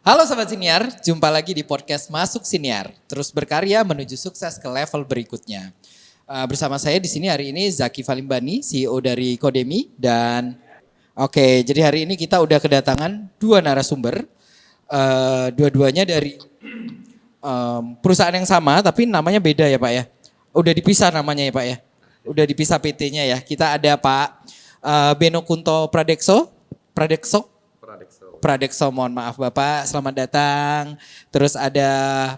Halo Sobat Siniar, jumpa lagi di podcast Masuk Siniar. Terus berkarya menuju sukses ke level berikutnya. Bersama saya di sini hari ini Zaki Falimbani, CEO dari Kodemi. Dan jadi hari ini kita udah kedatangan dua narasumber. Dua-duanya dari perusahaan yang sama tapi namanya beda ya Pak ya. Udah dipisah namanya ya Pak ya. Udah dipisah PT-nya ya. Kita ada Pak Beno Kunto Pradekso, mohon maaf Bapak, selamat datang. Terus ada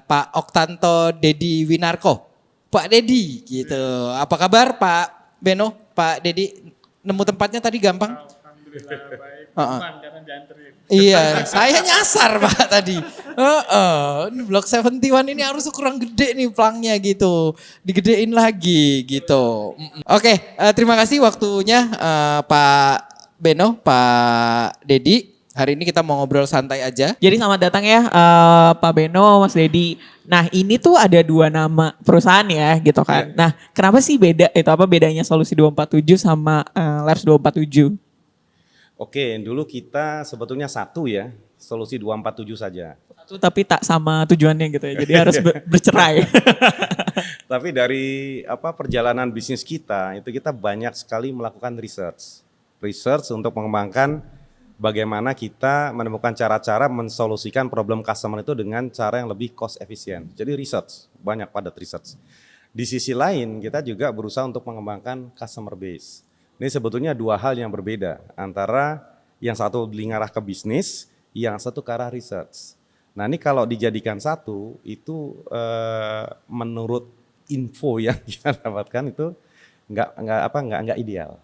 Pak Oktanto Dedi Winarko. Pak Dedi gitu. Apa kabar Pak Beno, Pak Dedi? Nemu tempatnya tadi gampang? Alhamdulillah baik. Karena dianterin. Iya, saya nyasar Pak tadi. Ini Blok 71 ini harus kurang gede nih pelangnya gitu. Digedein lagi gitu. Terima kasih waktunya Pak Beno, Pak Dedi. Hari ini kita mau ngobrol santai aja. Jadi selamat datang ya Pak Beno, Mas Dedi. Nah ini tuh ada dua nama perusahaan ya gitu kan. Yeah. Nah kenapa sih beda itu apa bedanya Solusi 247 sama Labs 247? Oke, dulu kita sebetulnya satu ya, Solusi 247 saja. Satu tapi tak sama tujuannya gitu ya. Jadi harus bercerai. Tapi dari perjalanan bisnis kita, itu kita banyak sekali melakukan research. Research untuk mengembangkan bagaimana kita menemukan cara-cara mensolusikan problem customer itu dengan cara yang lebih cost efisien. Jadi research, banyak padat research. Di sisi lain kita juga berusaha untuk mengembangkan customer base. Ini sebetulnya dua hal yang berbeda antara yang satu mengarah ke bisnis, yang satu ke arah research. Nah ini kalau dijadikan satu itu menurut info yang kita dapatkan itu nggak ideal.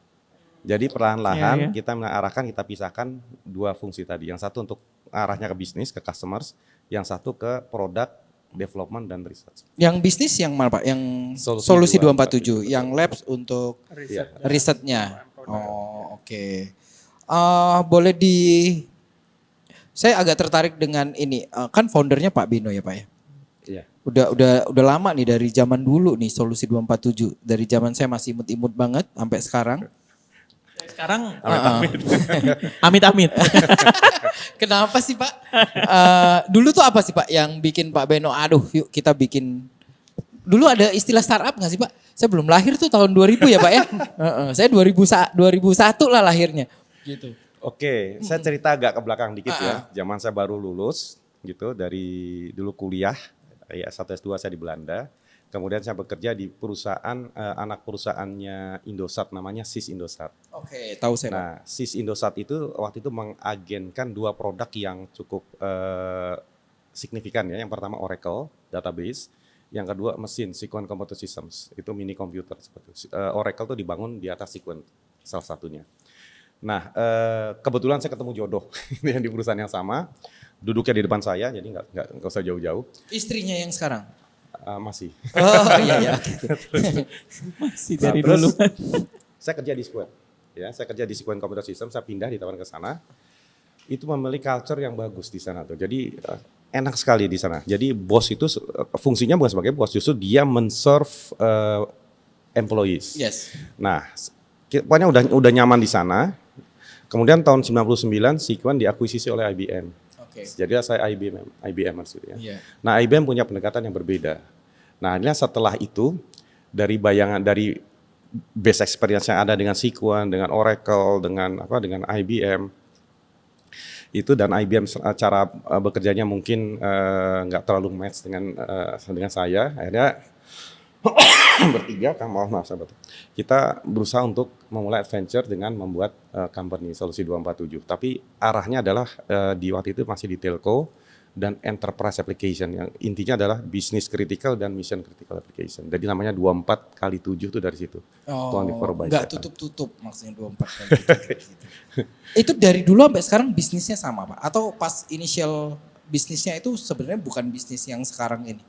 Jadi perlahan-lahan kita mengarahkan, kita pisahkan dua fungsi tadi. Yang satu untuk arahnya ke bisnis, ke customers. Yang satu ke product development dan research. Yang bisnis yang mana Pak? Yang Solusi 247, yang labs untuk risetnya. Oke. Boleh saya agak tertarik dengan ini. Kan foundernya Pak Beno ya Pak ya? Iya. Udah lama nih dari zaman dulu nih Solusi 247. Dari zaman saya masih imut-imut banget sampai sekarang. Sekarang amit-amit. Kenapa sih Pak? Dulu tuh apa sih Pak yang bikin Pak Beno, aduh yuk kita bikin. Dulu ada istilah startup gak sih Pak? Saya belum lahir tuh tahun 2000 ya Pak ya? Saya 2001 lah lahirnya. Gitu. Oke, saya cerita agak ke belakang dikit ya. Zaman saya baru lulus gitu, dari dulu kuliah, ya S1 S2 saya di Belanda. Kemudian saya bekerja di perusahaan, anak perusahaannya Indosat namanya SIS Indosat. Oke, tahu saya. Nah, SIS Indosat itu waktu itu mengagenkan dua produk yang cukup signifikan ya. Yang pertama Oracle database, yang kedua mesin Sequent Computer Systems. Itu mini komputer seperti itu. Oracle itu dibangun di atas Sequent salah satunya. Nah, kebetulan saya ketemu jodoh yang di perusahaan yang sama, duduknya di depan saya, jadi nggak usah jauh-jauh. Istrinya yang sekarang? Masih. Oh iya. Masih dari dulu. Saya kerja di Sequent. Ya, saya kerja di Sequent Computer System, saya pindah ditawarin ke sana. Itu memiliki culture yang bagus di sana tuh. Jadi enak sekali di sana. Jadi bos itu fungsinya bukan sebagai bos, justru dia men-serve employees. Yes. Nah, pokoknya udah nyaman di sana. Kemudian tahun 99 Sequent diakuisisi oleh IBM. Oke. Jadi saya IBM maksudnya. Iya. Nah, IBM punya pendekatan yang berbeda. Nah, ini setelah itu dari base experience yang ada dengan Sequent, dengan Oracle, dengan IBM itu, dan IBM cara bekerjanya mungkin nggak terlalu match dengan saya. Akhirnya bertiga, maaf sahabat, kita berusaha untuk memulai adventure dengan membuat company Solusi 247. Tapi arahnya adalah di waktu itu masih di telco dan enterprise application, yang intinya adalah business critical dan mission critical application. Jadi namanya 24x7 itu dari situ. Nggak tutup maksudnya 24 kali gitu. Itu dari dulu sampai sekarang bisnisnya sama Pak? Atau pas initial bisnisnya itu sebenarnya bukan bisnis yang sekarang ini?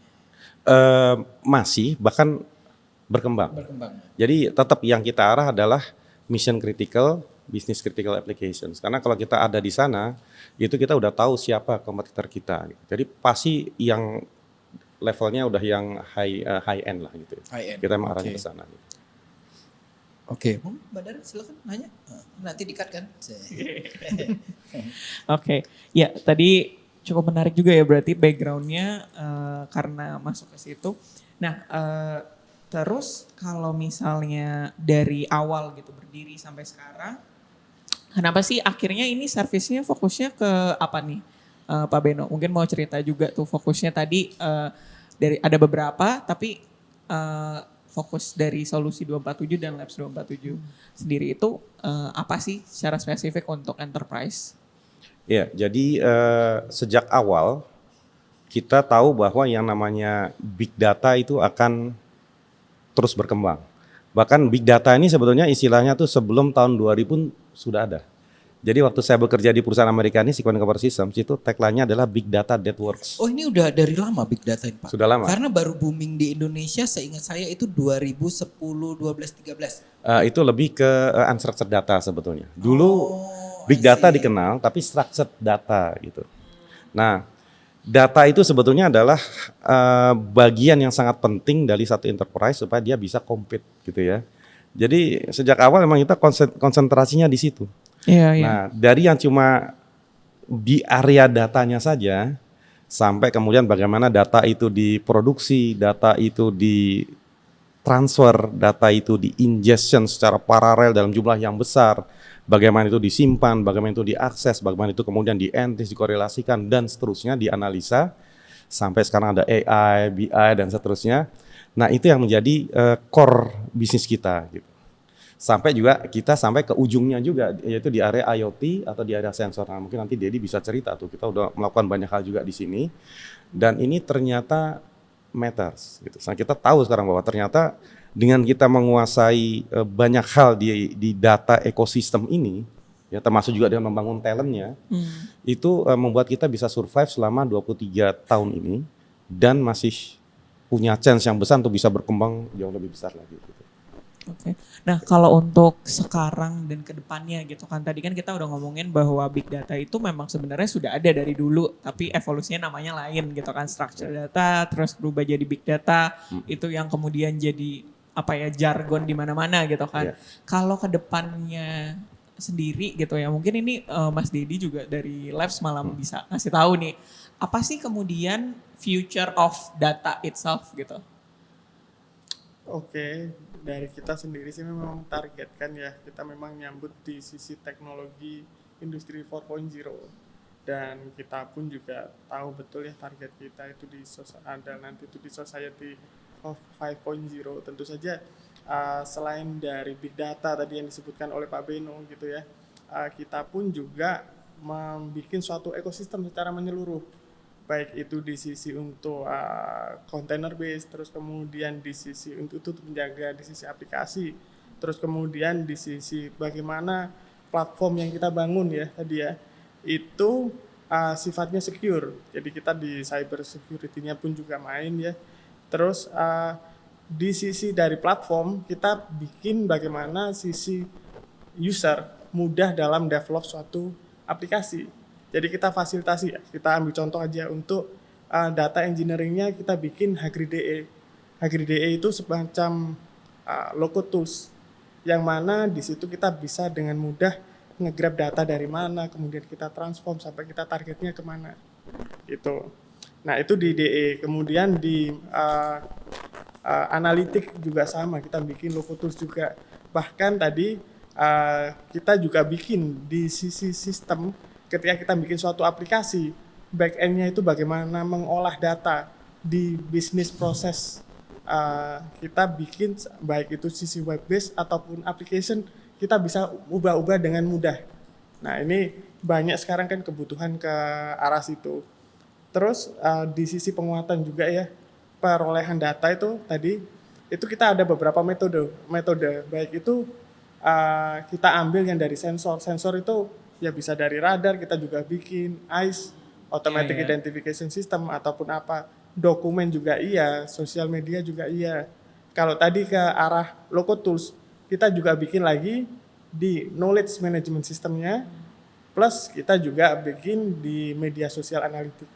Masih, bahkan berkembang. Jadi tetap yang kita arah adalah mission critical, business critical applications. Karena kalau kita ada di sana, itu kita udah tahu siapa kompetitor kita. Jadi pasti yang levelnya udah yang high end lah gitu. High end. Kita emang arahnya ke sana. Oke, Mbak Dara silakan nanya. Nanti di-cut kan? Oke, ya tadi Cukup menarik juga ya berarti backgroundnya karena masuk ke situ. Nah terus kalau misalnya dari awal gitu berdiri sampai sekarang, kenapa sih akhirnya ini servisnya fokusnya ke apa nih Pak Beno? Mungkin mau cerita juga tuh fokusnya tadi dari ada beberapa tapi fokus dari Solusi 247 dan Labs 247 sendiri itu apa sih secara spesifik untuk enterprise? Ya, jadi sejak awal kita tahu bahwa yang namanya big data itu akan terus berkembang. Bahkan big data ini sebetulnya istilahnya tuh sebelum tahun 2000 pun sudah ada. Jadi waktu saya bekerja di perusahaan Amerika ini, Sequent Computer Systems, itu tagline-nya adalah Big Data That Works. Oh ini udah dari lama big data ini Pak? Sudah lama. Karena baru booming di Indonesia seingat saya itu 2010, 12, 13. Itu lebih ke unstructured data sebetulnya. Dulu big data dikenal, tapi structured data gitu. Nah, data itu sebetulnya adalah bagian yang sangat penting dari satu enterprise supaya dia bisa compete gitu ya. Jadi sejak awal memang kita konsentrasinya di situ. Iya, iya. Nah, dari yang cuma di area datanya saja sampai kemudian bagaimana data itu diproduksi, data itu ditransfer, data itu di-ingestion secara paralel dalam jumlah yang besar, bagaimana itu disimpan, bagaimana itu diakses, bagaimana itu kemudian dianalisis, dikorelasikan dan seterusnya, dianalisa sampai sekarang ada AI, BI dan seterusnya. Nah, itu yang menjadi core bisnis kita gitu. Sampai juga kita sampai ke ujungnya juga yaitu di area IoT atau di area sensor. Nah, mungkin nanti Dedi bisa cerita tuh, kita udah melakukan banyak hal juga di sini dan ini ternyata matters gitu. Nah, kita tahu sekarang bahwa ternyata dengan kita menguasai banyak hal di data ekosistem ini ya, termasuk juga dengan membangun talentnya, itu membuat kita bisa survive selama 23 tahun ini dan masih punya chance yang besar untuk bisa berkembang jauh lebih besar lagi gitu. Oke. Nah kalau untuk sekarang dan kedepannya gitu kan, tadi kan kita udah ngomongin bahwa big data itu memang sebenarnya sudah ada dari dulu, tapi evolusinya namanya lain gitu kan, structured data terus berubah jadi big data, itu yang kemudian jadi apa ya jargon di mana-mana gitu kan. Kalau kedepannya sendiri gitu ya, mungkin ini Mas Dedi juga dari Labs malam bisa ngasih tahu nih, apa sih kemudian future of data itself gitu? Oke, dari kita sendiri sih memang targetkan ya, kita memang nyambut di sisi teknologi industri 4.0 dan kita pun juga tahu betul ya target kita itu ada nanti itu di society of 5.0. Tentu saja selain dari big data tadi yang disebutkan oleh Pak Beno gitu ya, kita pun juga membuat suatu ekosistem secara menyeluruh, baik itu di sisi untuk container base, terus kemudian di sisi untuk menjaga di sisi aplikasi, terus kemudian di sisi bagaimana platform yang kita bangun ya tadi ya, itu sifatnya secure. Jadi kita di cyber security-nya pun juga main ya. Terus di sisi dari platform kita bikin bagaimana sisi user mudah dalam develop suatu aplikasi. Jadi kita fasilitasi ya, kita ambil contoh aja untuk data engineering-nya kita bikin Hybrid DE. Hybrid DE itu semacam local tools yang mana di situ kita bisa dengan mudah nge-grab data dari mana, kemudian kita transform sampai kita targetnya kemana gitu. Nah itu di DE, kemudian di analitik juga sama, kita bikin local tools juga. Bahkan tadi kita juga bikin di sisi sistem. Ketika kita bikin suatu aplikasi, back-end-nya itu bagaimana mengolah data di bisnis proses. Kita bikin baik itu sisi web-based ataupun application, kita bisa ubah-ubah dengan mudah. Nah ini banyak sekarang kan kebutuhan ke arah situ. Terus di sisi penguatan juga ya, perolehan data itu tadi, itu kita ada beberapa metode. Baik itu kita ambil yang dari sensor. Sensor itu ya bisa dari radar, kita juga bikin ICE, Automatic Identification System ataupun apa. Dokumen juga iya, sosial media juga iya. Kalau tadi ke arah local tools, kita juga bikin lagi di knowledge management systemnya, plus kita juga bikin di media sosial analitik.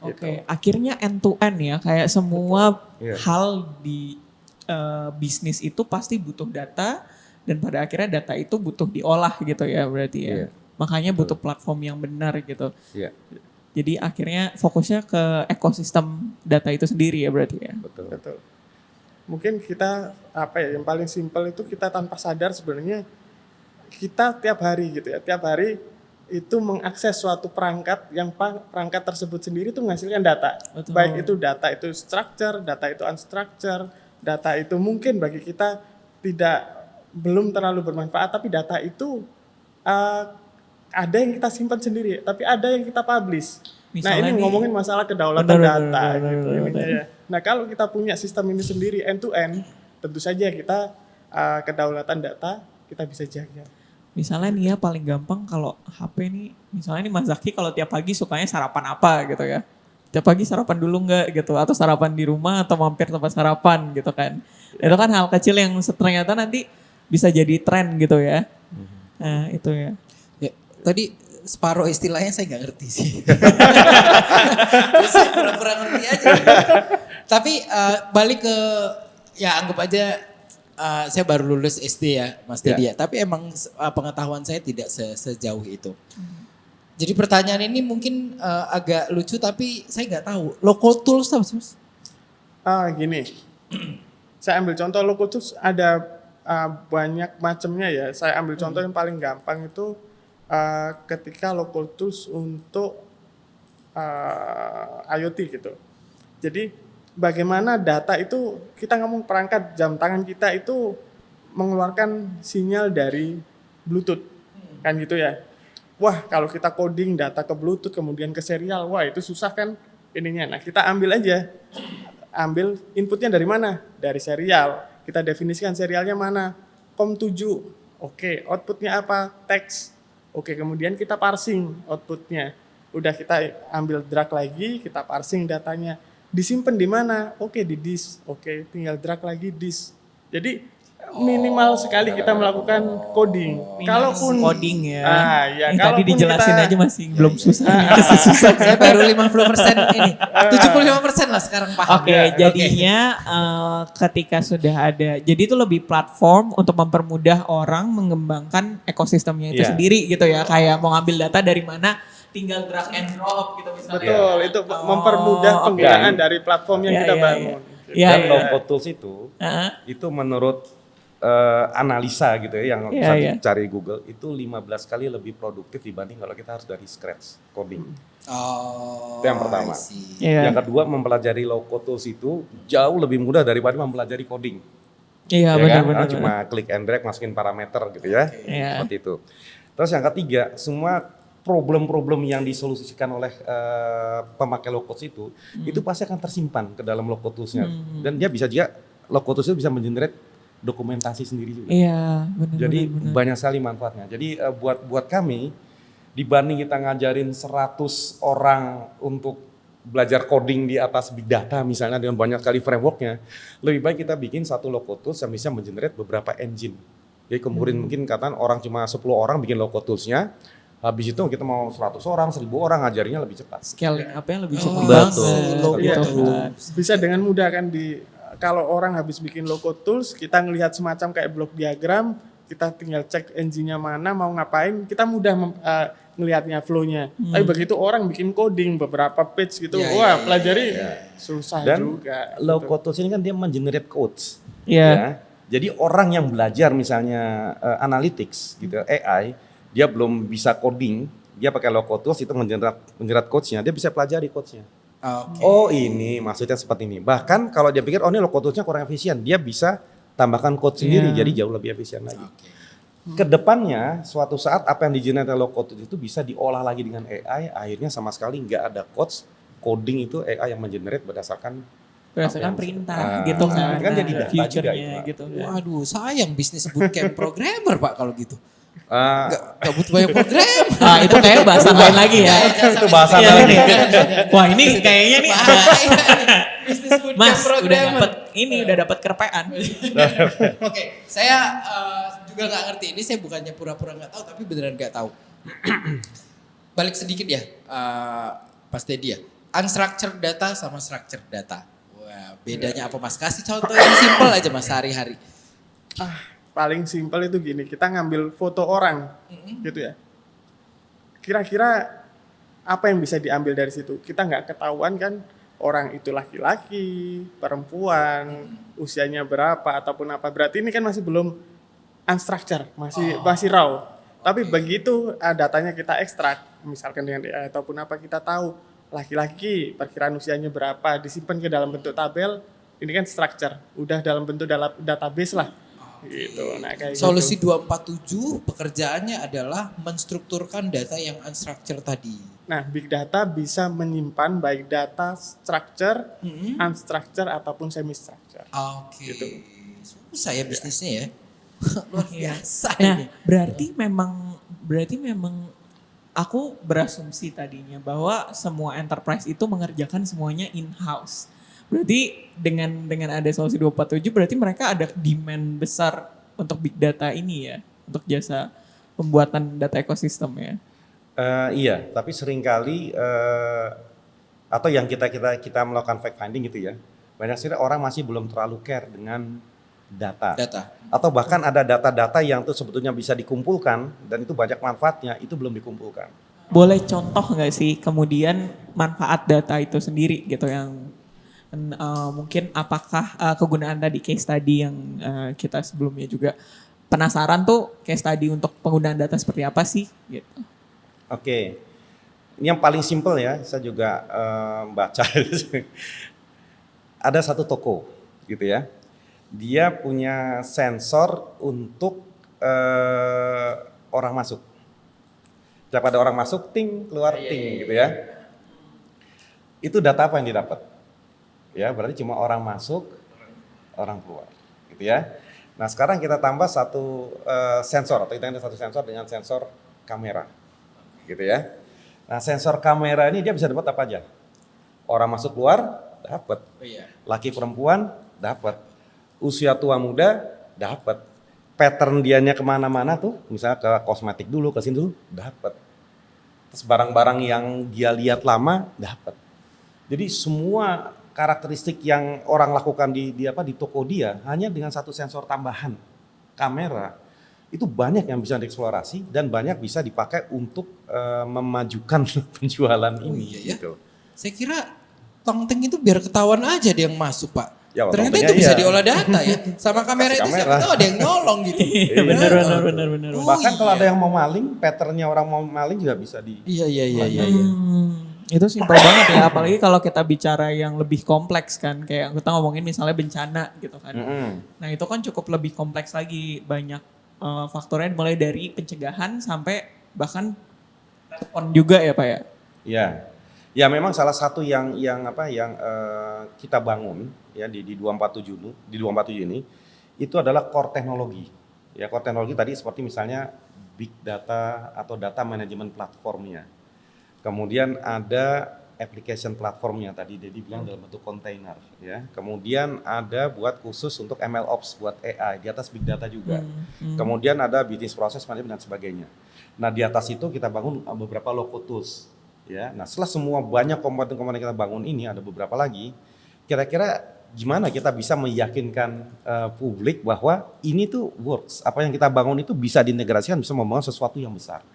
Oke, akhirnya end to end ya, kayak semua hal di bisnis itu pasti butuh data, dan pada akhirnya data itu butuh diolah gitu ya berarti ya. Makanya butuh platform yang benar gitu. Jadi akhirnya fokusnya ke ekosistem data itu sendiri ya berarti ya. Betul. Betul. Mungkin kita yang paling simpel itu kita tanpa sadar sebenarnya kita tiap hari gitu ya, tiap hari itu mengakses suatu perangkat yang perangkat tersebut sendiri itu menghasilkan data. Betul. Baik itu data itu structure, data itu unstructure, data itu mungkin bagi kita belum terlalu bermanfaat, tapi data itu ada yang kita simpan sendiri, tapi ada yang kita publish. Misalnya Nah ini ngomongin masalah kedaulatan data gitu ininya ya. Nah kalau kita punya sistem ini sendiri end to end, tentu saja kita kedaulatan data kita bisa jaga. Misalnya nih ya paling gampang kalau HP nih, misalnya nih Mas Zaki kalau tiap pagi sukanya sarapan apa gitu ya. Tiap pagi sarapan dulu nggak gitu, atau sarapan di rumah atau mampir tempat sarapan gitu kan. Itu kan hal kecil yang ternyata nanti bisa jadi tren gitu ya. Nah itu ya. Ya, tadi separuh istilahnya saya nggak ngerti sih. Saya pura-pura ngerti aja. Tapi balik ke, ya anggap aja saya baru lulus SD ya Mas Dedi ya. Tapi emang pengetahuan saya tidak sejauh itu. Jadi pertanyaan ini mungkin agak lucu tapi saya nggak tahu. Local tools apa sih Mas? Gini, saya ambil contoh local tools ada banyak macamnya ya. Saya ambil contoh yang paling gampang itu ketika local tools untuk IoT gitu. Jadi bagaimana data itu, kita ngomong perangkat jam tangan kita itu mengeluarkan sinyal dari Bluetooth, kan gitu ya. Wah kalau kita coding data ke Bluetooth kemudian ke serial, wah itu susah kan ininya. Nah kita ambil inputnya dari mana? Dari serial. Kita definisikan serialnya mana? COM7. Oke, outputnya apa? Teks. Oke, kemudian kita parsing outputnya. Udah kita ambil drag lagi, kita parsing datanya. Disimpan di mana? Oke, di disk. Oke, tinggal drag lagi disk. Jadi minimal sekali kita melakukan coding. Kalaupun Coding ya. ya Tadi kalaupun dijelasin kita- aja masih belum susah. Saya baru 50% ini. 75% lah sekarang paham. Oke, jadinya ketika sudah ada, jadi itu lebih platform untuk mempermudah orang mengembangkan ekosistemnya itu Iya. sendiri gitu ya. Kayak mau ngambil data dari mana, tinggal drag and drop gitu misalnya. Betul, itu mempermudah oke. penggunaan dari platform yang Iya, kita iya, bangun. Iya, Dan iya. low-code tools Heeh. itu menurut analisa gitu ya yang Iya, bisa iya. dicari Google itu 15 kali lebih produktif dibanding kalau kita harus dari scratch coding. Oh, Itu yang pertama. I see. Iya. Yang kedua mempelajari low-code tools itu jauh lebih mudah daripada mempelajari coding. Iya, Ya benar kan? benar. Karena cuma klik and drag masukin parameter gitu ya. Iya. Seperti itu. Terus yang ketiga, semua problem-problem yang disolusikan oleh pemakai low-code itu pasti akan tersimpan ke dalam low-code tools-nya. Dan dia bisa juga low-code tools itu bisa mengenerate dokumentasi sendiri juga. Iya, benar. Jadi benar. banyak sekali manfaatnya. Jadi buat kami dibanding kita ngajarin 100 orang untuk belajar coding di atas big data misalnya dengan banyak sekali frameworknya, lebih baik kita bikin satu low-code tools yang bisa mengenerate beberapa engine. Jadi kemudian mungkin katakan orang cuma 10 orang bikin low-code tools-nya, habis itu kita mau 100 orang, 1000 orang ngajarinya lebih cepat. Scaling apa yang lebih cepat Oh, banget betul. gitu Iya. kan. Bisa dengan mudah kan kalau orang habis bikin low-code tools, kita ngelihat semacam kayak block diagram, kita tinggal cek engine-nya mana, mau ngapain, kita mudah ngelihatnya flow-nya. Tapi begitu orang bikin coding beberapa page gitu, Iya, wah iya, pelajari susah Dan juga. low-code tools ini kan dia mengenerate codes. Iya. Ya. Jadi orang yang belajar misalnya analytics gitu, AI, dia belum bisa coding, dia pakai low-code tools itu mengenerate codes-nya, dia bisa pelajari codes-nya. Oke. Oh ini maksudnya seperti ini. Bahkan kalau dia pikir oh ini low-code tools-nya kurang efisien, dia bisa tambahkan code sendiri Iya. jadi jauh lebih efisien lagi. Oke. Kedepannya suatu saat apa yang di-generate low-code tools itu bisa diolah lagi dengan AI, akhirnya sama sekali nggak ada codes, coding itu AI yang mengenerate berdasarkan Berdasarkan apa yang- perintah Ah, gitu kan. kan jadi data juga future-nya itu, Pak. gitu kan. Waduh, sayang bisnis bootcamp programmer Pak kalau gitu. ah, Gak butuh banyak program. Ah, itu kayaknya bahasan lain lagi ya. itu bahasa Iya, lain. nih. Wah, ini kayaknya nih Bisnis bootcamp Mas udah programmer. dapat ini udah dapat kerpean. Oke, saya juga nggak ngerti. Ini saya bukannya pura-pura nggak tahu, tapi beneran nggak tahu. Balik sedikit ya, Mas Dedi ya. Unstructured data sama structured data. Wah, bedanya apa Mas? Kasih contoh yang simpel aja Mas sehari-hari. Paling simpel itu gini, kita ngambil foto orang gitu ya. Kira-kira apa yang bisa diambil dari situ? Kita nggak ketahuan kan orang itu laki-laki, perempuan, usianya berapa ataupun apa. Berarti ini kan masih belum unstructured, masih raw. Tapi begitu datanya kita ekstrak, misalkan dengan AI ataupun apa, kita tahu laki-laki perkiraan usianya berapa, disimpan ke dalam bentuk tabel, ini kan structure, udah dalam bentuk dalam database lah. Gitu. Nah, kayak Solusi gitu. 247 pekerjaannya adalah menstrukturkan data yang unstructured tadi. Nah, big data bisa menyimpan baik data structure, unstructured ataupun semi structure. Oke. Gitu. Susah ya bisnisnya ya. Luar biasa Nah, ini. berarti memang aku berasumsi tadinya bahwa semua enterprise itu mengerjakan semuanya in-house. Berarti dengan ada solusi 247 berarti mereka ada demand besar untuk big data ini ya, untuk jasa pembuatan data ekosistem ya. Iya, tapi seringkali atau yang kita melakukan fact finding gitu ya, banyak sekali orang masih belum terlalu care dengan data. Atau bahkan ada data-data yang tuh sebetulnya bisa dikumpulkan dan itu banyak manfaatnya, itu belum dikumpulkan. Boleh contoh nggak sih kemudian manfaat data itu sendiri gitu yang mungkin apakah kegunaan tadi case study yang kita sebelumnya juga penasaran tuh case study untuk penggunaan data seperti apa sih gitu. Oke, ini yang paling simpel ya, saya juga baca. Ada satu toko gitu ya, dia punya sensor untuk orang masuk. Setiap ada orang masuk, ting, keluar ting gitu ya. Itu data apa yang didapat? Ya, berarti cuma orang masuk, orang keluar, gitu ya. Nah, sekarang kita tambah satu sensor, atau kita ada satu sensor dengan sensor kamera, gitu ya. Nah, sensor kamera ini dia bisa dapat apa aja? Orang masuk keluar, dapat. Laki perempuan, dapat. Usia tua muda, dapat. Pattern dianya kemana-mana tuh, misalnya ke kosmetik dulu, ke sini dulu, dapat. Terus barang-barang yang dia lihat lama, dapat. Jadi semua karakteristik yang orang lakukan di toko dia hanya dengan satu sensor tambahan kamera itu banyak yang bisa dieksplorasi dan banyak bisa dipakai untuk memajukan penjualan ini. Iya ya. Gitu. Saya kira tongting itu biar ketahuan aja dia yang masuk, Pak. Ya, Ternyata tongtingnya itu bisa iya. diolah data ya. Sama kamera Kasih itu kamera. siapa tahu ada yang nyolong gitu. Iya benar. Oh, Bahkan kalau iya. ada yang mau maling, patternnya orang mau maling juga bisa di. Iya. Itu simpel banget ya, apalagi kalau kita bicara yang lebih kompleks kan, kayak kita ngomongin misalnya bencana gitu kan. Nah itu kan cukup lebih kompleks lagi, banyak faktornya mulai dari pencegahan sampai bahkan respon juga ya Pak ya. Ya memang salah satu yang kita bangun ya di 247 ini itu adalah core teknologi. Ya core teknologi tadi seperti misalnya big data atau data management platformnya. Kemudian ada application platformnya tadi Dedi bilang dalam bentuk kontainer ya. Kemudian ada buat khusus untuk MLOps buat AI di atas big data juga. Kemudian ada business process management dan sebagainya. Nah, di atas itu kita bangun beberapa low-code tools ya. Nah, setelah semua banyak komponen-komponen kita bangun ini ada beberapa lagi. Kira-kira gimana kita bisa meyakinkan publik bahwa ini tuh works. Apa yang kita bangun itu bisa diintegrasikan, bisa membangun sesuatu yang besar.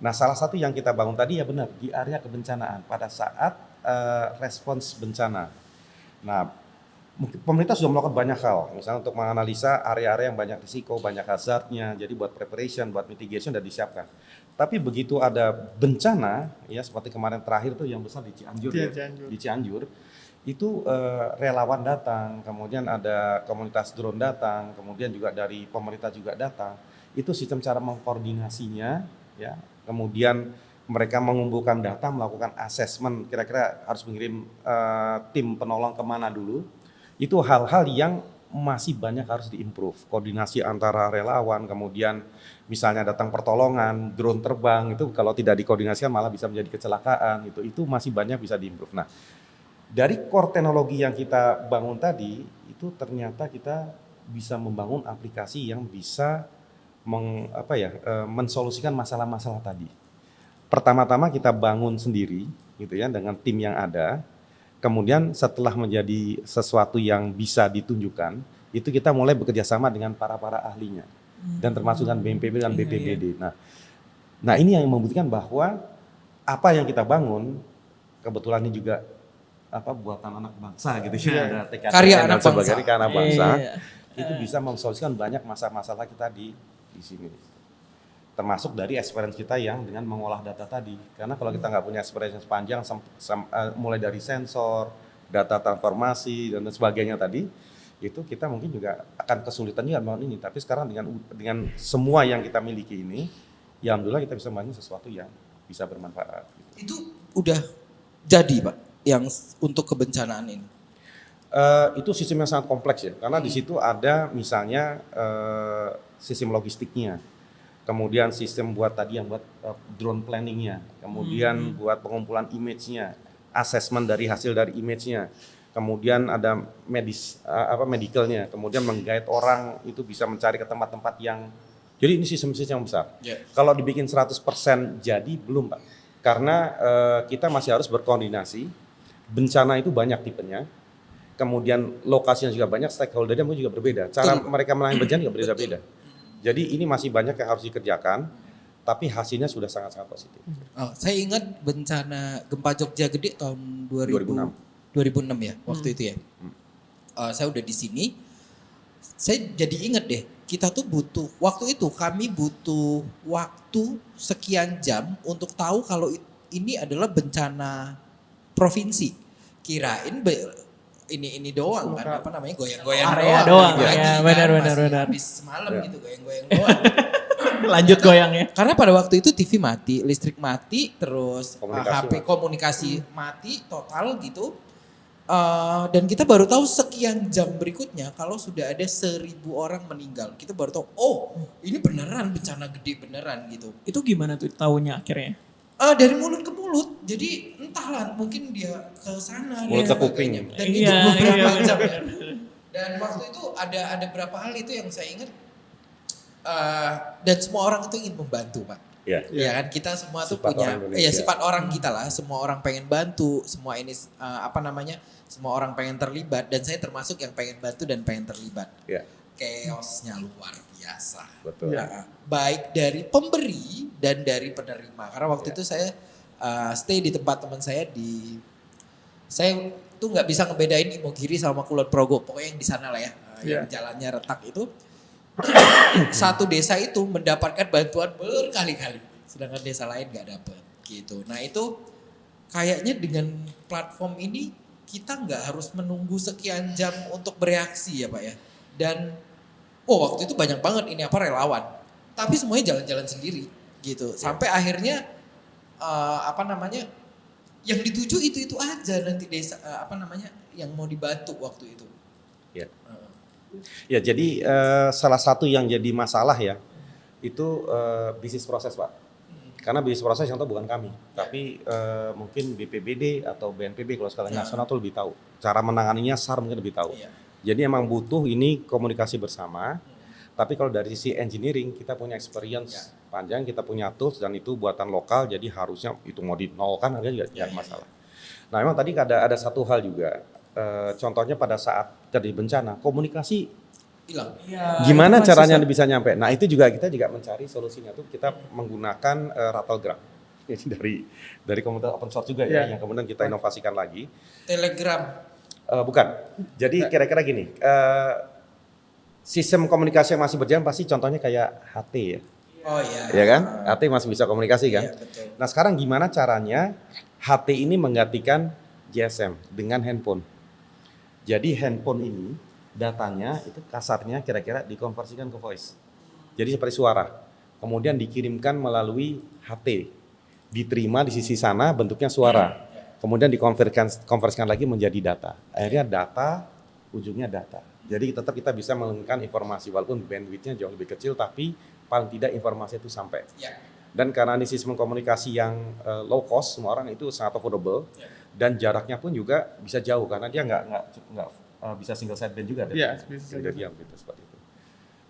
Nah, salah satu yang kita bangun tadi ya benar di area kebencanaan pada saat respons bencana. Nah, pemerintah sudah melakukan banyak hal, misalnya untuk menganalisa area-area yang banyak risiko, banyak hazardnya, jadi buat preparation, buat mitigation sudah disiapkan. Tapi begitu ada bencana, ya seperti kemarin terakhir tuh yang besar di Cianjur, di Cianjur, itu relawan datang, kemudian ada komunitas drone datang, kemudian juga dari pemerintah juga datang. Itu sistem cara mengkoordinasinya, ya. Kemudian mereka mengumpulkan data, melakukan assessment, kira-kira harus mengirim tim penolong kemana dulu. Itu hal-hal yang masih banyak harus diimprove. Koordinasi antara relawan, kemudian misalnya datang pertolongan, drone terbang, itu kalau tidak dikoordinasikan malah bisa menjadi kecelakaan. Itu masih banyak bisa diimprove. Nah, dari core teknologi yang kita bangun tadi, itu ternyata kita bisa membangun aplikasi yang bisa mensolusikan masalah-masalah tadi. Pertama-tama kita bangun sendiri gitu ya dengan tim yang ada. Kemudian setelah menjadi sesuatu yang bisa ditunjukkan, itu kita mulai bekerja sama dengan para ahlinya. Dan termasuk dengan BNPB dan BPBD. Nah, ini yang membuktikan bahwa apa yang kita bangun kebetulan ini juga buatan anak bangsa gitu ya, ada TKTN Karya dan anak bangsa. sebagainya, karya anak bangsa. Iya. Itu bisa memsolusikan banyak masalah-masalah kita di sini. Termasuk dari experience kita yang dengan mengolah data tadi. Karena kalau kita nggak punya experience yang panjang, mulai dari sensor, data transformasi dan sebagainya tadi, itu kita mungkin juga akan kesulitan juga membangun ini. Tapi sekarang dengan semua yang kita miliki ini, ya alhamdulillah kita bisa membangun sesuatu yang bisa bermanfaat. Itu udah jadi Pak yang untuk kebencanaan ini. Itu sistem yang sangat kompleks ya, karena di situ ada misalnya sistem logistiknya, kemudian sistem buat tadi yang buat drone planningnya, kemudian buat pengumpulan image-nya, assessment dari hasil dari image-nya, kemudian ada medicalnya, kemudian menggait orang itu bisa mencari ke tempat-tempat yang, jadi ini sistem-sistem yang besar. Yeah. Kalau dibikin 100% jadi belum Pak, karena kita masih harus berkoordinasi, bencana itu banyak tipenya, kemudian lokasinya juga banyak, stakeholdernya mungkin juga berbeda, cara mereka menangani bencana juga berbeda-beda. Jadi ini masih banyak yang harus dikerjakan, tapi hasilnya sudah sangat-sangat positif. Oh, saya ingat bencana gempa Jogja gede tahun 2006 ya waktu itu ya. Saya udah di sini, saya jadi ingat deh, kita tuh kami butuh waktu sekian jam untuk tahu kalau ini adalah bencana provinsi. Kirain ini doang kan, goyang-goyang Area doang. doang, Pagi ya, kan, benar. masih habis semalam gitu goyang-goyang doang. Lanjut goyangnya. Karena pada waktu itu TV mati, listrik mati, terus Komunikasi komunikasi mati total gitu. Dan kita baru tahu sekian jam berikutnya kalau sudah ada 1.000 orang meninggal. Kita baru tahu, oh ini beneran bencana gede beneran gitu. Itu gimana tuh taunya akhirnya? Dari mulut ke mulut, jadi entahlah mungkin dia ke sana Mulut dan ke kuping. sebagainya. Dan itu Iya, beberapa iya, jam. benar. Dan waktu itu ada berapa hal itu yang saya ingat. Dan semua orang itu ingin membantu Pak. Ya. Ya kan kita semua tuh Sifat punya orang Indonesia. sifat orang kita lah. Semua orang pengen bantu, semua ini semua orang pengen terlibat dan saya termasuk yang pengen bantu dan pengen terlibat. Ya, Chaosnya luar biasa. betul. Baik dari pemberi dan dari penerima. Karena waktu itu saya stay di tempat teman saya saya tuh nggak bisa ngebedain Imogiri sama Kulon Progo. Pokoknya yang di sana lah ya. Yang jalannya retak itu. Satu desa itu mendapatkan bantuan berkali-kali. Sedangkan desa lain nggak dapat gitu. Nah itu kayaknya dengan platform ini kita nggak harus menunggu sekian jam untuk bereaksi ya Pak ya. Dan waktu itu banyak banget relawan. Tapi semuanya jalan-jalan sendiri gitu. Sampai akhirnya yang dituju itu aja nanti desa yang mau dibantu waktu itu. Ya. Ya, jadi salah satu yang jadi masalah ya itu bisnis proses Pak. Karena bisnis proses yang tahu bukan kami, tapi mungkin BPBD atau BNPB kalau skala nasional tuh lebih tahu. Cara menanganinya SAR mungkin lebih tahu. Jadi emang butuh ini komunikasi bersama. Tapi kalau dari sisi engineering kita punya experience panjang, kita punya tools dan itu buatan lokal, jadi harusnya itu mau dinolkan harganya juga masalah. Nah memang tadi ada satu hal juga, contohnya pada saat terjadi bencana, komunikasi Hilang. gimana caranya bisa nyampe. Nah itu juga kita mencari solusinya tuh kita menggunakan Rattlegram. Jadi dari komunitas open source juga ya, yang kemudian kita inovasikan lagi. Telegram. Bukan. Jadi kira-kira gini, sistem komunikasi yang masih berjalan pasti contohnya kayak HT ya. Oh iya. Ya kan? HT masih bisa komunikasi kan? Iya, betul. Nah sekarang gimana caranya HT ini menggantikan GSM dengan handphone. Jadi handphone ini datanya itu kasarnya kira-kira dikonversikan ke voice. Jadi seperti suara. Kemudian dikirimkan melalui HT. Diterima di sisi sana bentuknya suara. Kemudian dikonversikan lagi menjadi data. Akhirnya data, ujungnya data. Jadi tetap kita bisa mengirimkan informasi walaupun bandwidth-nya jauh lebih kecil tapi paling tidak informasi itu sampai. Dan karena ini sistem komunikasi yang low cost, semua orang itu sangat affordable dan jaraknya pun juga bisa jauh karena dia nggak bisa single sideband juga. Bisa diam gitu seperti itu.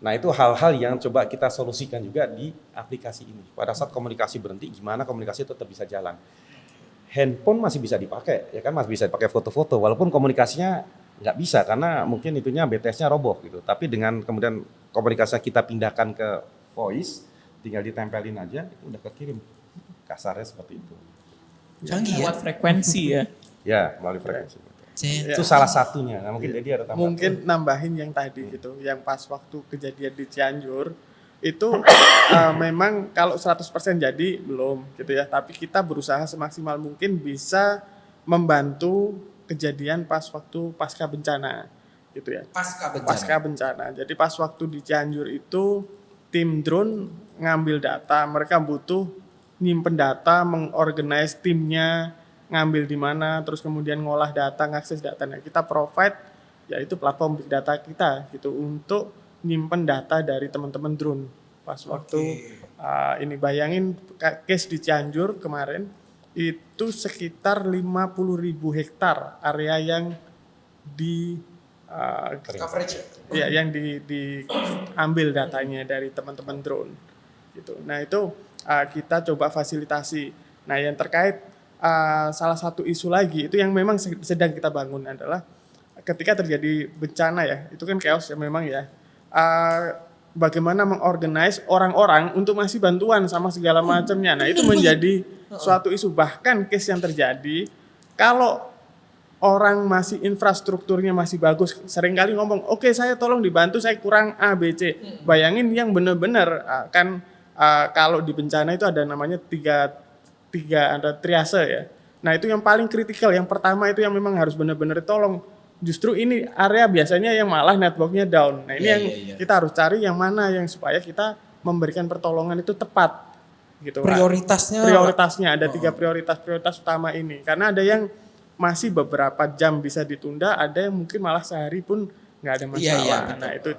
Nah itu hal-hal yang coba kita solusikan juga di aplikasi ini. Pada saat komunikasi berhenti, gimana komunikasi tetap bisa jalan. Handphone masih bisa dipakai, ya kan masih bisa dipakai foto-foto, walaupun komunikasinya nggak bisa karena mungkin itunya BTS-nya roboh gitu. Tapi dengan kemudian komunikasi kita pindahkan ke voice, tinggal ditempelin aja, itu udah kekirim. Kasarnya seperti itu. Canggih ya. Lewat frekuensi ya. Ya, melalui frekuensi. Cek. Itu salah satunya. Nah, mungkin jadi ada tambahan. Mungkin nambahin yang tadi gitu, yang pas waktu kejadian di Cianjur itu memang kalau 100% jadi belum gitu ya, tapi kita berusaha semaksimal mungkin bisa membantu kejadian pas waktu pasca bencana gitu ya. Pasca bencana. Jadi pas waktu di Cianjur itu tim drone ngambil data, mereka butuh nyimpen data, mengorganize timnya, ngambil di mana, terus kemudian ngolah data, ngakses datanya. Kita provide yaitu platform big data kita gitu untuk nyimpen data dari teman-teman drone. Pas waktu ini bayangin case di Cianjur kemarin itu sekitar 50.000 hektar area yang di Coverage. ya yang diambil datanya dari teman-teman drone gitu. Nah itu kita coba fasilitasi. Nah yang terkait salah satu isu lagi itu yang memang sedang kita bangun adalah ketika terjadi bencana ya, itu kan chaos ya memang ya. Bagaimana mengorganize orang-orang untuk ngasih bantuan sama segala macamnya. Nah itu menjadi suatu isu. Bahkan case yang terjadi kalau orang masih infrastrukturnya masih bagus, seringkali ngomong, oke, saya tolong dibantu, saya kurang A, B, C. Bayangin yang benar-benar kan kalau di bencana itu ada namanya tiga ada triase ya. Nah itu yang paling kritikal, yang pertama itu yang memang harus benar-benar tolong. Justru ini area biasanya yang malah networknya down. Nah ini kita harus cari yang mana yang supaya kita memberikan pertolongan itu tepat. Gitu. Prioritasnya ada 3 prioritas utama ini. Karena ada yang masih beberapa jam bisa ditunda, ada yang mungkin malah sehari pun nggak ada masalah. Nah itu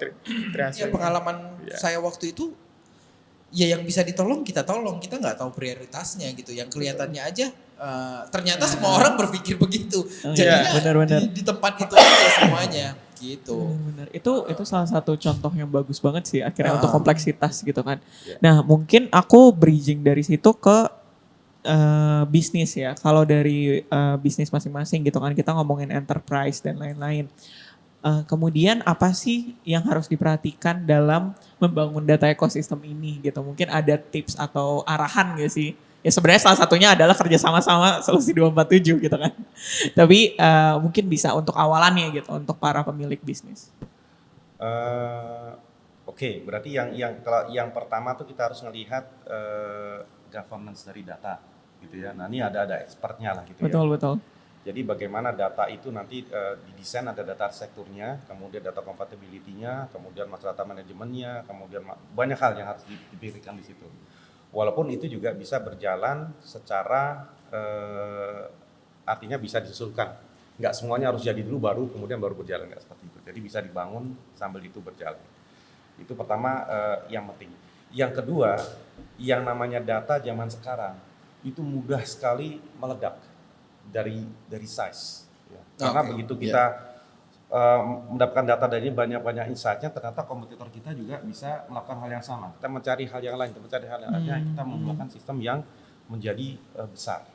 triase. Ya, pengalaman saya waktu itu, ya yang bisa ditolong kita tolong, kita nggak tahu prioritasnya gitu. Yang kelihatannya aja ternyata semua orang berpikir begitu. Jadinya benar-benar. Di tempat itu aja semuanya gitu. Benar. Itu salah satu contoh yang bagus banget sih akhirnya untuk kompleksitas gitu kan. Nah mungkin aku bridging dari situ ke bisnis ya. Kalau dari bisnis masing-masing gitu kan, kita ngomongin enterprise dan lain-lain. Kemudian apa sih yang harus diperhatikan dalam membangun data ekosistem ini gitu? Mungkin ada tips atau arahan gak sih? Ya sebenarnya salah satunya adalah kerja sama-sama solusi 247 gitu kan. Tapi mungkin bisa untuk awalannya gitu, untuk para pemilik bisnis. Oke, berarti kalau yang pertama tuh kita harus melihat governance dari data gitu ya. Nah ini ada expertnya lah gitu Betul, ya. Betul. Jadi bagaimana data itu nanti didesain, ada data arsitekturnya, kemudian data compatibility-nya, kemudian masalah data manajemennya, kemudian banyak hal yang harus dipikirkan di situ. Walaupun itu juga bisa berjalan secara artinya bisa disusulkan. Nggak semuanya harus jadi dulu baru berjalan, nggak seperti itu. Jadi bisa dibangun sambil itu berjalan. Itu pertama yang penting. Yang kedua, yang namanya data zaman sekarang itu mudah sekali meledak dari size. Ya. Karena begitu kita mendapatkan data dari banyak insight-nya, ternyata kompetitor kita juga bisa melakukan hal yang sama. Kita mencari hal yang lain, kita menggunakan sistem yang menjadi besar.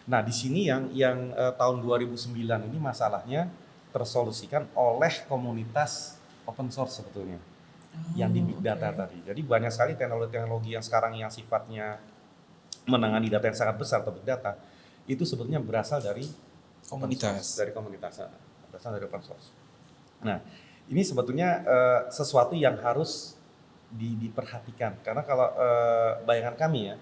Nah, di sini yang tahun 2009 ini masalahnya tersolusikan oleh komunitas open source sebetulnya. Yang di big data tadi. Jadi banyak sekali teknologi yang sekarang yang sifatnya menangani data yang sangat besar atau big data itu sebetulnya berasal dari komunitas, berasal dari open source. Nah, ini sebetulnya sesuatu yang harus diperhatikan karena kalau bayangan kami ya,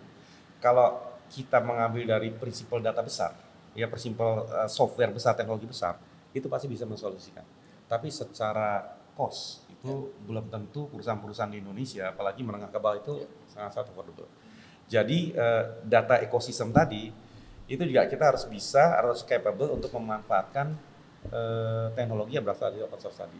kalau kita mengambil dari prinsipal data besar, ya prinsipal software besar, teknologi besar, itu pasti bisa mensolusikan. Tapi secara cost itu belum tentu perusahaan-perusahaan di Indonesia, apalagi menengah ke bawah itu sangat affordable. Jadi data ekosistem tadi itu juga kita harus capable untuk memanfaatkan teknologi yang berasal dari open source tadi.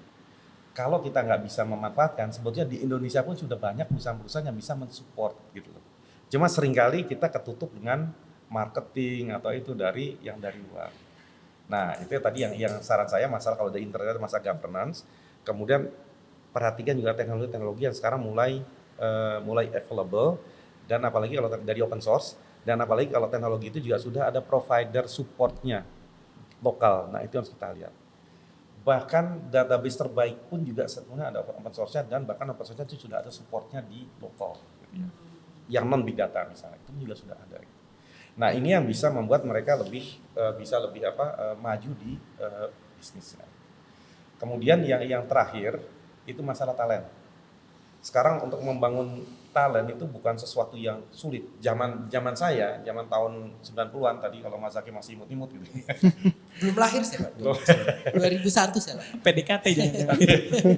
Kalau kita nggak bisa memanfaatkan, sebetulnya di Indonesia pun sudah banyak perusahaan-perusahaan yang bisa mensupport gitu loh. Cuma seringkali kita ketutup dengan marketing atau itu dari luar. Nah itu tadi yang saran saya masalah kalau dari internet masalah governance, kemudian perhatikan juga teknologi yang sekarang mulai available dan apalagi kalau dari open source. Dan apalagi kalau teknologi itu juga sudah ada provider supportnya lokal. Nah itu harus kita lihat. Bahkan database terbaik pun juga sebenarnya ada open source-nya dan bahkan open source-nya itu sudah ada supportnya di lokal. Gitu ya. Yang non big data misalnya itu juga sudah ada. Nah ini yang bisa membuat mereka bisa lebih maju di bisnisnya. Kemudian yang terakhir itu masalah talent. Sekarang untuk membangun talent itu bukan sesuatu yang sulit. Zaman tahun 90-an tadi kalau Mas Zaki masih imut-imut gitu. Belum lahir sih Pak. 2001 saya lah. PDKT jangan-jangan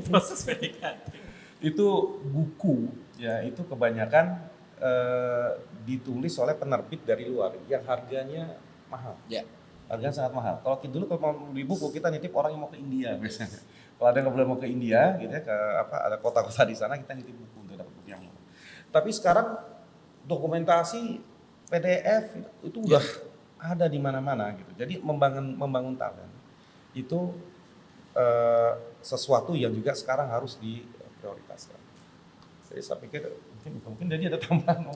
proses PDKT. Itu buku ya itu kebanyakan ditulis oleh penerbit dari luar yang harganya mahal. Ya. Harganya sangat mahal. Kalau mau beli buku kita nitip orang yang mau ke India biasanya. Kalau ada yang boleh mau ke India gitu ya ke ada kota-kota di sana kita nitip buku untuk dapat buku yang murah. Tapi sekarang dokumentasi PDF itu udah ada di mana-mana gitu. Jadi membangun talent itu sesuatu yang juga sekarang harus diprioritaskan. Jadi saya pikir mungkin jadi ada tambahan.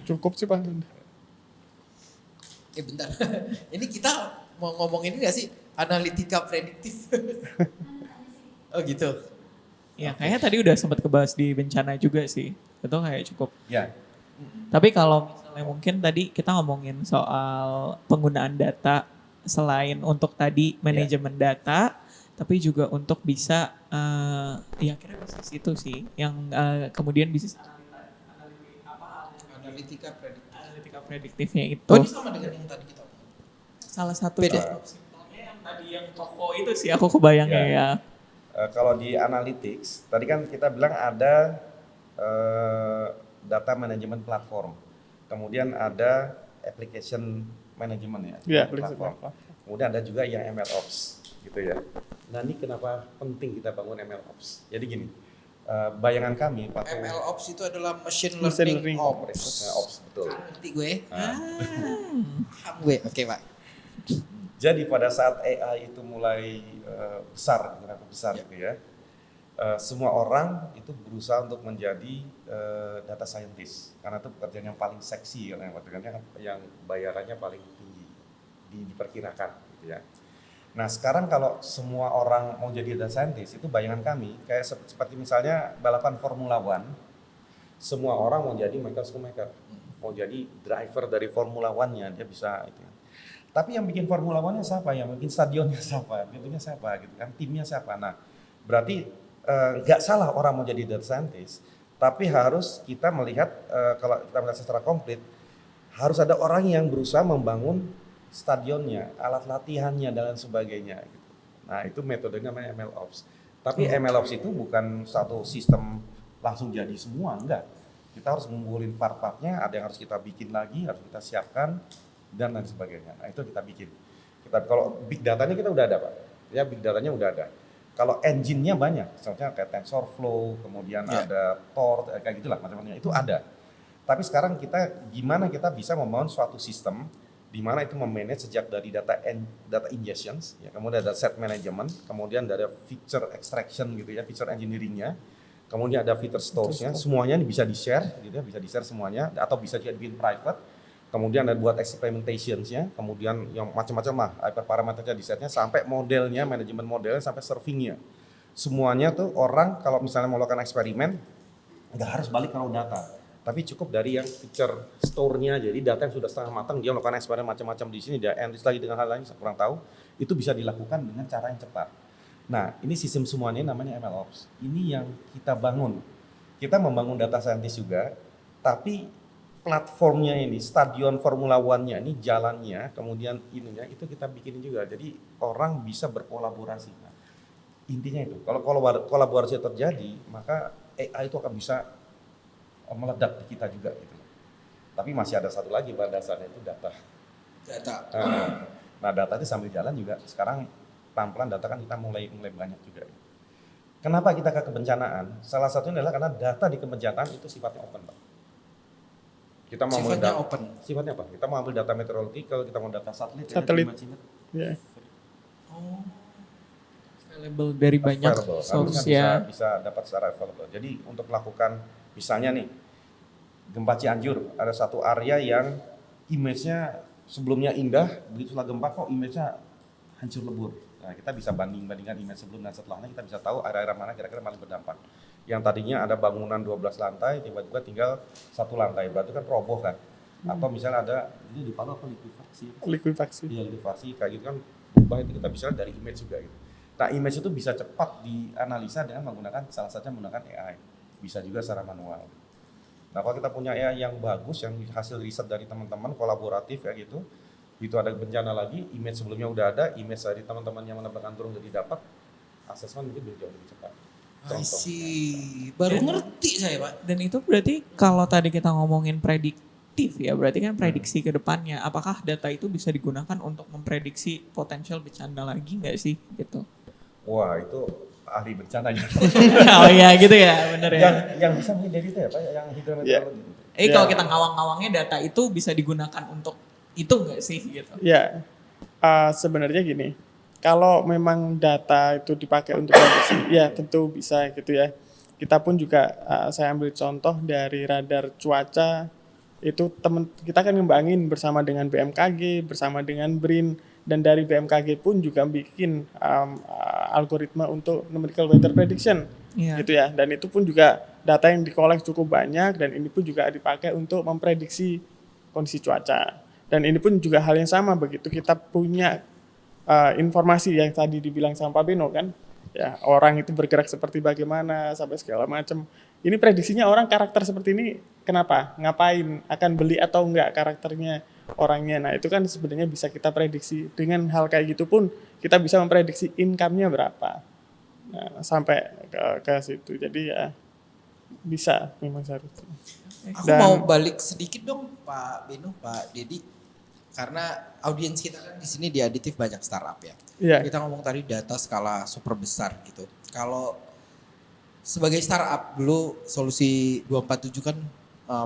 Cukup sih Pak. Bentar. Ini kita mau ngomong ini nggak sih analitika prediktif? Oh gitu. Ya kayaknya tadi udah sempat kebahas di bencana juga sih. Itu kayak cukup. Ya. Tapi kalau misalnya mungkin tadi kita ngomongin soal penggunaan data selain untuk tadi manajemen data, tapi juga untuk bisa ya kira bisnis itu sih yang kemudian bisnis analitika prediktifnya itu. Oh ini sama dengan yang tadi kita omongin. Salah satu Beda. contoh simpelnya yang tadi yang toko itu sih aku kebayangnya ya. Kalau di analytics, tadi kan kita bilang ada data management platform, kemudian ada application management Iya, platform, kemudian ada juga yang MLOps, gitu ya. Nah ini kenapa penting kita bangun MLOps? Jadi gini, bayangan kami, Pak. MLOps itu adalah machine Machine learning learning ops. Ops, betul. Ngerti gue? Paham gue. Oke Pak. Jadi pada saat AI itu mulai besar Ya. gitu ya, semua orang itu berusaha untuk menjadi data scientist karena itu pekerjaan yang paling seksi, yang bayarannya paling tinggi diperkirakan, gitu ya. Nah sekarang kalau semua orang mau jadi data scientist itu bayangan kami kayak seperti misalnya balapan Formula One, semua orang mau jadi Michael Schumacher, mau jadi driver dari Formula One-nya dia bisa itu. Tapi yang bikin Formula One-nya siapa? Yang bikin stadionnya siapa? Itunya siapa? Gitu kan? Timnya siapa? Nah, berarti nggak salah orang mau jadi data scientist, tapi harus kita melihat kalau kita melihat secara komplit, harus ada orang yang berusaha membangun stadionnya, alat latihannya dan lain sebagainya. Gitu. Nah, itu metodenya namanya MLOps. Tapi MLOps itu bukan satu sistem langsung jadi semua, enggak. Kita harus ngumpulin part-partnya, ada yang harus kita bikin lagi, harus kita siapkan dan lain sebagainya. Nah itu kita bikin. Kalau big datanya kita udah ada Pak, ya big datanya udah ada. Kalau engine-nya banyak, misalnya kayak TensorFlow, kemudian ada Tor, kayak gitulah macam-macamnya itu ada. Tapi sekarang gimana kita bisa membangun suatu sistem di mana itu memanage sejak dari data ingestions, ya, kemudian ada set management, kemudian ada feature extraction gitu ya, feature engineering-nya, kemudian ada feature stores-nya, semuanya bisa di-share gitu ya, bisa di-share semuanya atau bisa juga dibikin private. Kemudian ada buat experimentations-nya, kemudian yang macam-macam lah, hyperparameternya di setnya, sampai modelnya, manajemen modelnya, sampai servingnya. Semuanya tuh orang kalau misalnya mau melakukan eksperimen, nggak harus balik ke raw data. Tapi cukup dari yang feature store-nya, jadi data yang sudah setengah matang, dia melakukan eksperimen macam-macam di sini, dia enrich lagi dengan hal lain, saya kurang tahu, itu bisa dilakukan dengan cara yang cepat. Nah, ini sistem semuanya namanya MLOps. Ini yang kita bangun. Kita membangun data scientist juga, tapi platformnya ini, stadion Formula One-nya ini, jalannya, kemudian ininya, itu kita bikinin juga. Jadi orang bisa berkolaborasi. Nah, intinya itu, kalau kolaborasi terjadi, maka AI itu akan bisa meledak di kita juga. Gitu. Tapi masih ada satu lagi, bahan dasarnya itu data. Nah data itu sambil jalan juga, sekarang pelan-pelan data kan kita mulai banyak juga. Kenapa kita ke kebencanaan? Salah satunya adalah karena data di kebencanaan itu sifatnya open, Pak. Kita mau sifatnya open. Sifatnya apa? Kita mau ambil data meteorologi, kalau kita mau data satelit. Ya. Oh, available dari banyak source ya. Bisa dapat secara available. Jadi untuk melakukan, misalnya nih, gempa Cianjur, ada satu area yang image-nya sebelumnya indah, begitu setelah gempa kok image-nya hancur lebur. Nah, kita bisa bandingkan image sebelum dan setelahnya, kita bisa tahu area-area mana kira-kira paling berdampak. Yang tadinya ada bangunan 12 lantai, tiba-tiba tinggal 1 lantai, berarti kan roboh kan. Atau misalnya ada ini di Palu apa likuifaksi? Likuifaksi. Iya likuifaksi kayak gitu kan berubah itu kita bisa dari image juga gitu. Nah image itu bisa cepat dianalisa dengan menggunakan salah satunya menggunakan AI. Bisa juga secara manual. Nah kalau kita punya AI yang bagus, yang hasil riset dari teman-teman kolaboratif ya gitu, itu ada bencana lagi, image sebelumnya udah ada, image dari teman-teman yang menerbangkan drone jadi dapat, asesmen mungkin jauh lebih cepat. I see. Baru ngerti saya, Pak. Dan itu berarti kalau tadi kita ngomongin prediktif ya, berarti kan prediksi ke depannya. Apakah data itu bisa digunakan untuk memprediksi potensial bencana lagi nggak sih gitu? Wah itu ahli bencana ya. Oh iya gitu ya, bener ya. yang bisa mungkin dari itu ya Pak, yang hidrometeorologi. Kalau kita ngawang-ngawangnya data itu bisa digunakan untuk itu nggak sih gitu? Ya, sebenarnya gini, kalau memang data itu dipakai untuk prediksi, ya tentu bisa gitu ya. Kita pun juga, saya ambil contoh dari radar cuaca, itu kita kan ngembangin bersama dengan BMKG, bersama dengan BRIN, dan dari BMKG pun juga bikin algoritma untuk numerical weather prediction, gitu ya. Dan itu pun juga data yang dikolek cukup banyak, dan ini pun juga dipakai untuk memprediksi kondisi cuaca. Dan ini pun juga hal yang sama, begitu kita punya informasi yang tadi dibilang sama Pak Beno kan, ya orang itu bergerak seperti bagaimana sampai segala macam. Ini prediksinya orang karakter seperti ini kenapa, ngapain, akan beli atau enggak karakternya orangnya. Nah itu kan sebenarnya bisa kita prediksi. Dengan hal kayak gitu pun kita bisa memprediksi income-nya berapa. Nah, sampai ke situ. Jadi ya bisa memang seharusnya. Aku mau balik sedikit dong Pak Beno, Pak Dedi. Karena audiens kita kan di sini di Aditif banyak startup ya. Yeah. Kita ngomong tadi data skala super besar gitu. Kalau sebagai startup dulu Solusi 247 kan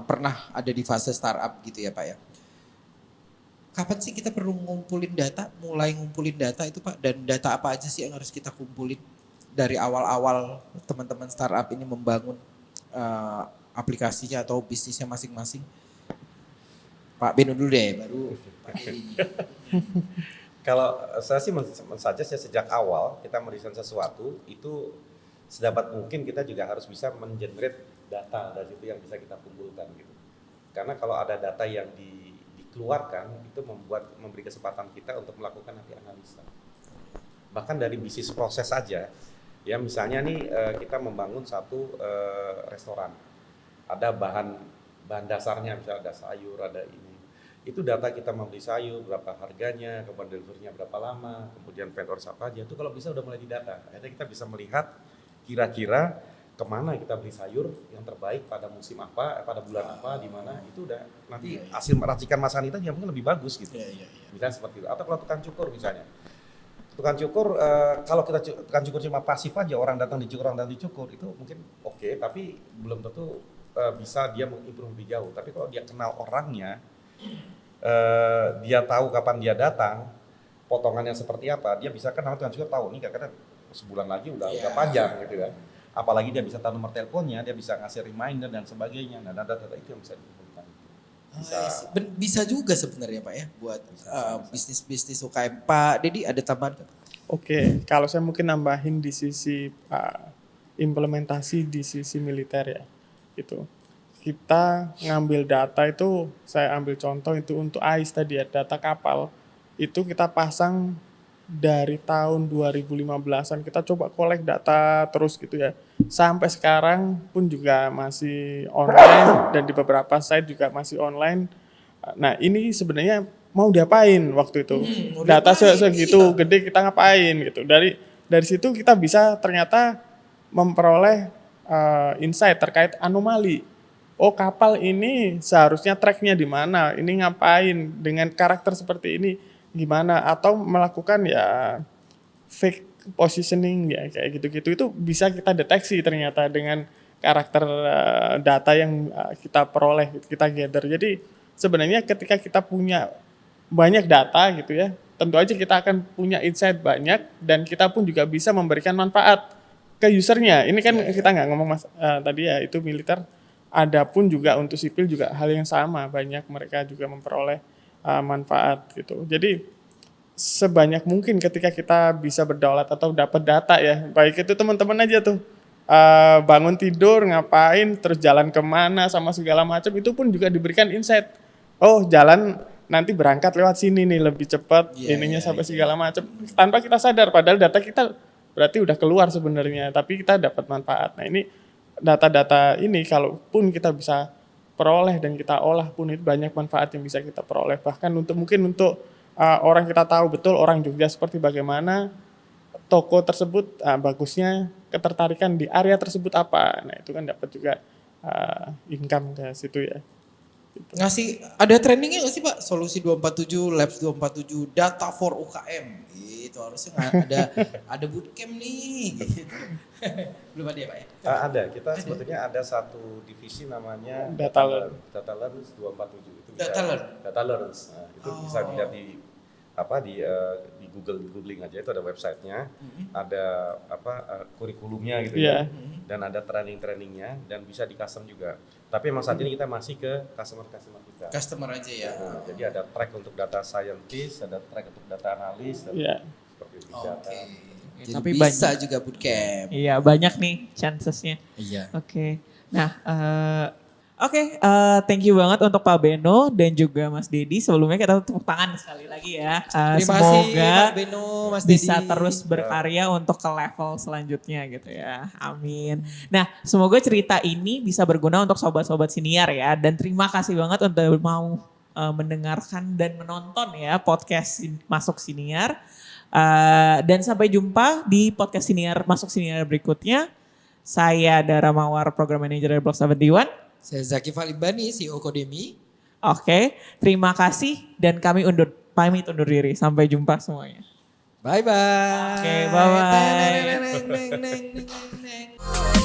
pernah ada di fase startup gitu ya Pak ya. Kapan sih kita perlu ngumpulin data, mulai ngumpulin data itu Pak? Dan data apa aja sih yang harus kita kumpulin dari awal-awal teman-teman startup ini membangun aplikasinya atau bisnisnya masing-masing? Pak Beno dulu deh, baru Pak Dedi. Kalau saya sih mensuggest ya sejak awal kita meriset sesuatu itu sedapat mungkin kita juga harus bisa mengenerate data dari situ yang bisa kita kumpulkan gitu. Karena kalau ada data yang dikeluarkan itu memberi kesempatan kita untuk melakukan nanti analisa. Bahkan dari bisnis proses saja, ya misalnya nih kita membangun satu restoran, ada bahan dasarnya, misalnya ada sayur, ada ini. Itu data kita membeli sayur, berapa harganya, kemudian delivery-nya berapa lama, kemudian vendor siapa aja, itu kalau bisa udah mulai didata. Akhirnya kita bisa melihat kira-kira kemana kita beli sayur yang terbaik pada musim apa, pada bulan apa, di mana, itu udah nanti hasil racikan masakan kita juga mungkin lebih bagus gitu. Misalnya seperti itu. Atau kalau tukang cukur misalnya. Tukang cukur, kalau kita tukang cukur cuma pasif aja, orang datang dicukur, itu mungkin oke, tapi belum tentu bisa dia mengimprove lebih jauh. Tapi kalau dia kenal orangnya, dia tahu kapan dia datang, potongannya seperti apa, dia bisa kenal tukang cukur, tahu nih kadang-kadang sebulan lagi udah panjang gitu kan. Apalagi dia bisa tahu nomor teleponnya, dia bisa ngasih reminder dan sebagainya. Nah data-data itu yang bisa dikumpulkan. Bisa juga sebenarnya Pak ya buat bisnis-bisnis UKM. Pak Dedi ada tambahan? Oke, kalau saya mungkin nambahin di sisi implementasi di sisi militer ya. Itu kita ngambil data itu, saya ambil contoh itu untuk AIS tadi ya, data kapal itu kita pasang dari tahun 2015an, kita coba kolek data terus gitu ya, sampai sekarang pun juga masih online dan di beberapa site juga masih online. Nah ini sebenarnya mau diapain waktu itu, data segitu gede kita ngapain gitu. Dari situ kita bisa ternyata memperoleh insight terkait anomali. Oh kapal ini seharusnya tracknya di mana, ini ngapain, dengan karakter seperti ini gimana, atau melakukan ya fake positioning ya kayak gitu-gitu, itu bisa kita deteksi ternyata dengan karakter data yang kita peroleh, kita gather. Jadi sebenarnya ketika kita punya banyak data gitu ya, tentu aja kita akan punya insight banyak dan kita pun juga bisa memberikan manfaat ke usernya. Ini kan kita nggak ngomong tadi ya itu militer, ada pun juga untuk sipil juga hal yang sama, banyak mereka juga memperoleh manfaat gitu. Jadi sebanyak mungkin ketika kita bisa berdaulat atau dapat data ya, baik itu teman-teman aja tuh bangun tidur ngapain, terus jalan kemana sama segala macam, itu pun juga diberikan insight oh jalan nanti berangkat lewat sini nih lebih cepat, Iya, ininya iya, sampai iya. segala macam tanpa kita sadar padahal data kita berarti udah keluar sebenarnya tapi kita dapat manfaat. Nah ini data-data ini kalaupun kita bisa peroleh dan kita olah pun itu banyak manfaat yang bisa kita peroleh bahkan mungkin untuk orang kita tahu betul orang Jogja seperti bagaimana toko tersebut bagusnya ketertarikan di area tersebut apa. Nah itu kan dapat juga income ke situ ya. Ngasih, ada trainingnya nggak sih Pak? Solusi 247, Labs 247, Data for UKM. Gitu, harusnya ada bootcamp nih. Gitu. Belum ada ya Pak ya? Ada, kita sebetulnya ada satu divisi namanya Data Learn. Data Learns 247 itu bisa. Data Learn? Data Learns. Nah, itu bisa dilihat di googling aja itu ada websitenya, ada kurikulumnya gitu Iya. ya, dan ada training-trainingnya dan bisa di custom juga. Tapi emang saat ini kita masih ke customer kita. Customer aja ya. Nah, jadi ada track untuk data scientist, ada track untuk data analis, dan Iya. seperti itu. Data. Oke. Jadi Tapi bisa banyak. juga bootcamp. Iya banyak nih chancesnya. Iya. Oke. Nah, thank you banget untuk Pak Beno dan juga Mas Dedi. Sebelumnya kita tepuk tangan sekali lagi ya. Terima kasih Semoga Pak Beno, Mas Dedi. bisa terus berkarya untuk ke level selanjutnya gitu ya. Amin. Nah, semoga cerita ini bisa berguna untuk sobat-sobat siniar ya. Dan terima kasih banget untuk mau mendengarkan dan menonton ya podcast Masuk Siniar. Dan sampai jumpa di podcast Siniar Masuk Siniar berikutnya. Saya Dara Mawar, Program Manager dari Block 71. Saya Zaki Falimbani, CEO Kodemi. Oke, terima kasih dan kami pamit undur diri. Sampai jumpa semuanya. Bye-bye. Oke, bye-bye.